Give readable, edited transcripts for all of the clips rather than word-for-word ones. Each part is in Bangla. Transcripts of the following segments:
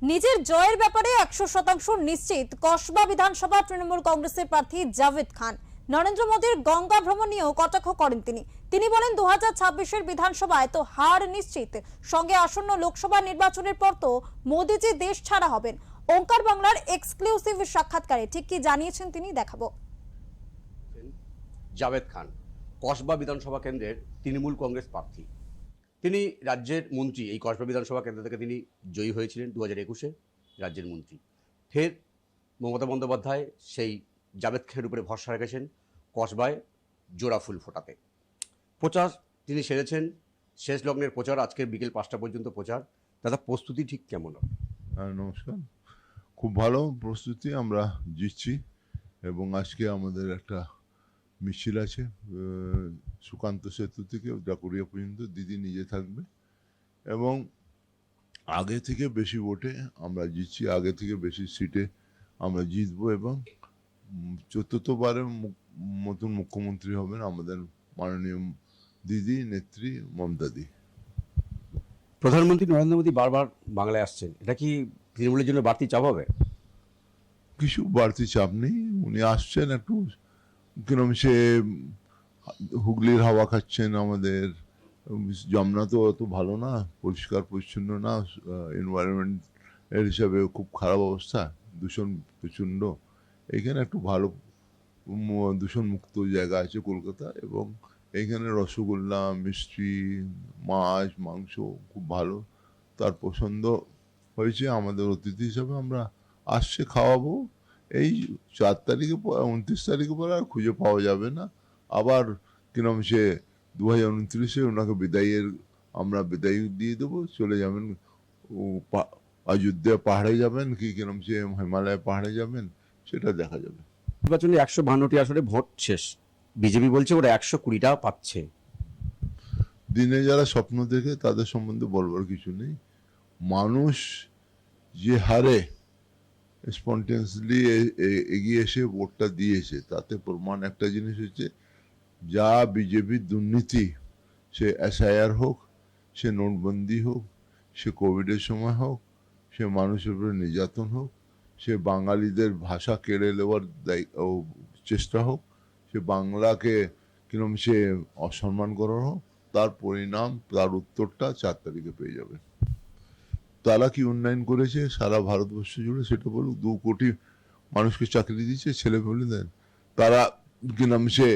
নিজের জয়ের ব্যাপারে 100% নিশ্চিত কসবা বিধানসভা তৃণমূল কংগ্রেসের প্রার্থী জাভেদ খান। নরেন্দ্র মোদীর গঙ্গা ভ্রমণ নিয়েও কটাক্ষ করেন তিনি বলেন 2026-এর বিধানসভায় তো হার নিশ্চিত, সঙ্গে আসন্ন লোকসভা নির্বাচনের পর তো মোদীজি দেশ ছাড়া হবেন। ওঙ্কার বাংলার এক্সক্লুসিভ সাক্ষাৎকারে ঠিক কি জানিয়েছেন তিনি দেখাবো। জাভেদ খান কসবা বিধানসভা কেন্দ্রের তৃণমূল কংগ্রেস প্রার্থী। তিনি রাজ্যের মন্ত্রী। এই কসবা বিধানসভা কেন্দ্র থেকে তিনি জয়ী হয়েছিলেন 2021-এ রাজ্যের মন্ত্রী। ফের মমতা বন্দ্যোপাধ্যায় সেই জাভেদ খানের উপরে ভরসা রেখেছেন কসবায় জোড়া ফুল ফোটাতে। প্রচার তিনি সেরেছেন, শেষ লগ্নের প্রচার, আজকের বিকেল 5টা পর্যন্ত প্রচার। দাদা, প্রস্তুতি ঠিক কেমন? হ্যাঁ, নমস্কার। খুব ভালো প্রস্তুতি, আমরা জিতছি। এবং আজকে আমাদের একটা মিছিল আছে সুকান্ত সেতু থেকে ডাকুরিয়া পর্যন্ত, দিদি নিজে থাকবে। এবং আগে থেকে বেশি ভোটে আমরা জিতছি, আগে থেকে বেশি সিটে আমরা জিতবো এবং চতুর্থবারের মতন মুখ্যমন্ত্রী হবেন আমাদের মাননীয় দিদি নেত্রী মমতা দি। প্রধানমন্ত্রী নরেন্দ্র মোদী বারবার বাংলায় আসছেন, এটা কি তৃণমূলের জন্য বাড়তি চাপ হবে? কিছু বাড়তি চাপ নেই, উনি আসছেন একটু কিরম সে হুগলির হাওয়া খাচ্ছেন। আমাদের যমুনা তো অত ভালো না, পরিষ্কার পরিচ্ছন্ন না, এনভায়রনমেন্ট এর হিসাবে খুব খারাপ অবস্থা, দূষণ প্রচণ্ড। এইখানে একটু ভালো দূষণ মুক্ত জায়গা আছে কলকাতা, এবং এইখানে রসগোল্লা, মিষ্টি, মাছ, মাংস খুব ভালো, তার পছন্দ হয়েছে। আমাদের অতিথি হিসাবে আমরা আসছে, খাওয়াবো। এই 4 তারিখে 29 তারিখে পরে আর খুঁজে পাওয়া যাবে না। আবার কিরম সে 2029-এ ওনাকে আমরা বিদায় দিয়ে দেবো, চলে যাবেন অযোধ্যা পাহাড়ে যাবেন কি কিরম সে হিমালয় পাহাড়ে যাবেন, সেটা দেখা যাবে। নির্বাচনে 152টি আসনে ভোট শেষ, বিজেপি বলছে ওরা 120টা পাচ্ছে। দিনে যারা স্বপ্ন দেখে তাদের সম্বন্ধে বলবার কিছু নেই। মানুষ যে হারে স্পন্টেনিয়াসলি এগিয়ে এসে ভোটটা দিয়েছে, তাতে প্রমাণ একটা জিনিস হচ্ছে, যা বিজেপির দুর্নীতি, সে SIR হোক, সে নোটবন্দি হোক, সে কোভিডের সময় হোক, সে মানুষের উপরে নির্যাতন হোক, সে বাঙালিদের ভাষা কেড়ে নেওয়ার চেষ্টা হোক, সে বাংলাকে কিরম সে অসম্মান করার হোক, তার পরিণাম, তার উত্তরটা 4 তারিখে পেয়ে যাবে। তারা কি উন্নয়ন করেছে সারা ভারতবর্ষ জুড়ে সেটা বলুক। 2 কোটি মানুষকে চাকরি দিচ্ছে, ছেলে মেয়েদের। তারা কি নাম সে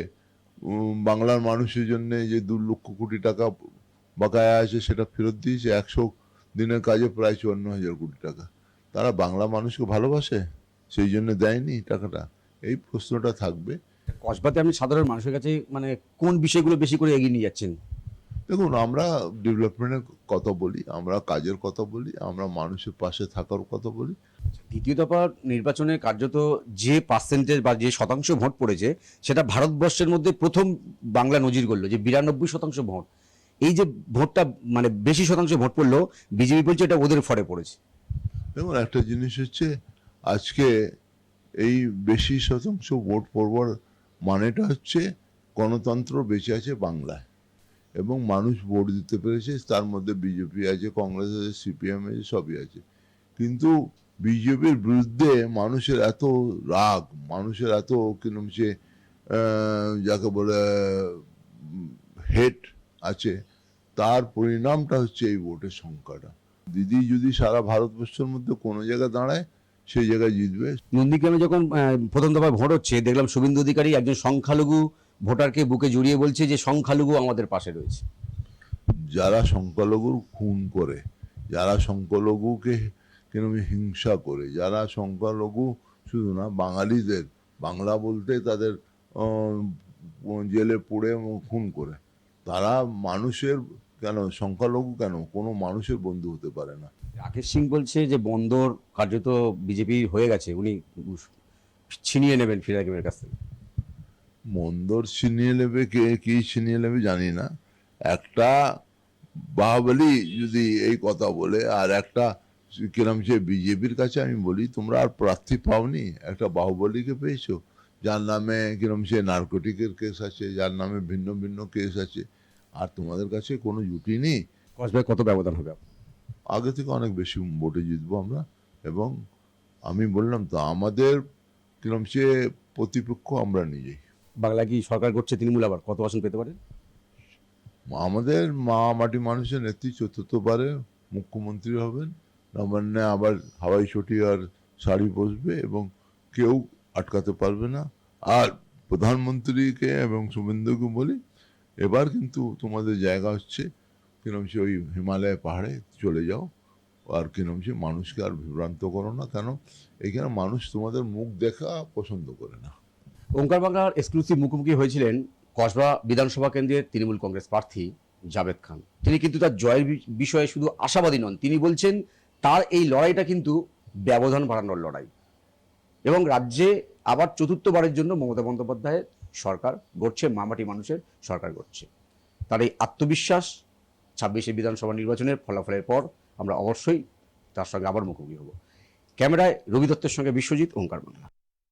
বাংলার মানুষের জন্য যে 2 লক্ষ কোটি টাকা বকেয়া আছে সেটা ফেরত দিয়েছে। 100 দিনের কাজে প্রায় 54,000 কোটি টাকা। তারা বাংলা মানুষকে ভালোবাসে, সেই জন্য দেয়নি টাকাটা? এই প্রশ্নটা থাকবে। কসবাতে আপনি সাধারণ মানুষের কাছে মানে কোন বিষয়গুলো বেশি করে এগিয়ে নিয়ে যাচ্ছেন? দেখুন, আমরা ডেভেলপমেন্টের কথা বলি, আমরা কাজের কথা বলি, আমরা মানুষের পাশে থাকার কথা বলি। দ্বিতীয় দফা নির্বাচনে কার্যত যে পার্সেন্টেজ বা যে শতাংশ ভোট পড়েছে, সেটা ভারতবর্ষের মধ্যে প্রথম বাংলা নজির করলো, যে 92% ভোট। এই যে ভোটটা মানে বেশি শতাংশ ভোট পড়লো, বিজেপি বলছে এটা ওদের ফরে পড়েছে। দেখুন, একটা জিনিস হচ্ছে, আজকে এই বেশি শতাংশ ভোট পড়বার মানেটা হচ্ছে গণতন্ত্র বেঁচে আছে বাংলায়, এবং মানুষ ভোট দিতে পেরেছে। তার মধ্যে বিজেপি আছে, কংগ্রেস আছে, CPM আছে, সবই আছে। কিন্তু বিজেপির বিরুদ্ধে মানুষের এত রাগ, মানুষের এত কিরম সে যাকে বলে হেট আছে, তার পরিণামটা হচ্ছে এই ভোটের সংখ্যাটা। দিদি যদি সারা ভারতবর্ষের মধ্যে কোনো জায়গায় দাঁড়ায়, সেই জায়গায় জিতবে। নন্দীগ্রামে যখন প্রথম দফায় ভোট হচ্ছে, দেখলাম শুভেন্দু অধিকারী একজন সংখ্যালঘু ভোটারকে বুকে জড়িয়ে বলছে যে সংখ্যালঘু আমাদের পাশে রয়েছে। যারা সংখ্যালঘুর খুন করে, যারা সংখ্যালঘুকে কিরকম হিংসা করে, যারা সংখ্যালঘু শুধু না বাঙালিদের, বাংলা বলতে তাদের জেলে পুড়ে খুন করে, তারা মানুষের কেন, সংখ্যালঘু কেন, কোনো মানুষের বন্ধু হতে পারে না। রাকেশ সিং বলছে যে বন্দর কার্যত বিজেপি হয়ে গেছে, উনি ছিনিয়ে নেবেন ফিরাকিমের কাছ থেকে। মন্দর ছিনিয়ে নেবে, কে কি ছিনিয়ে নেবে জানি না। একটা বাহুবলী যদি এই কথা বলে, আর একটা কিরম সে বিজেপির কাছে আমি বলি, তোমরা আর প্রার্থী পাওনি, একটা বাহুবলীকে পেয়েছো, যার নামে কিরম সে নার্কোটিকের কেস আছে, যার নামে ভিন্ন ভিন্ন কেস আছে, আর তোমাদের কাছে কোনো জুটি নেই। কসবায় কত ব্যবধান হবে? আগে থেকে অনেক বেশি ভোটে জিতবো আমরা। এবং আমি বললাম তো, আমাদের কিরম সে প্রতিপক্ষ আমরা নিজেই। বাংলা কি সরকার করছে তৃণমূল, আবার কত আসন পেতে পারে? আমাদের মাটি মানুষের নেত্রী চতুর্থবারে মুখ্যমন্ত্রী হবেন, নবান্নে আবার হাওয়াই চটি আর শাড়ি বসবে এবং কেউ আটকাতে পারবে না। আর প্রধানমন্ত্রীকে এবং শুভেন্দুকে বলি, এবার কিন্তু তোমাদের জায়গা হচ্ছে কিরম সে ওই হিমালয় পাহাড়ে চলে যাও, আর কিরম সে মানুষকে আর বিভ্রান্ত করো না, কেন এখানে মানুষ তোমাদের মুখ দেখা পছন্দ করে না। ওঙ্কার বাংলার এক্সক্লুসিভ মুখোমুখি হয়েছিলেন কসবা বিধানসভা কেন্দ্রের তৃণমূল কংগ্রেস প্রার্থী জাভেদ খান। তিনি কিন্তু তার জয়ের বিষয়ে শুধু আশাবাদী নন, তিনি বলছেন তার এই লড়াইটা কিন্তু ব্যবধান বাড়ানোর লড়াই, এবং রাজ্যে আবার চতুর্থবারের জন্য মমতা বন্দ্যোপাধ্যায়ের সরকার গড়ছে, মামাটি মানুষের সরকার গড়ছে। তার এই আত্মবিশ্বাস 26শে বিধানসভা নির্বাচনের ফলাফলের পর আমরা অবশ্যই তার সঙ্গে আবার মুখোমুখি হব। ক্যামেরায় রবি দত্তের সঙ্গে বিশ্বজিৎ, ওঙ্কার বাংলা।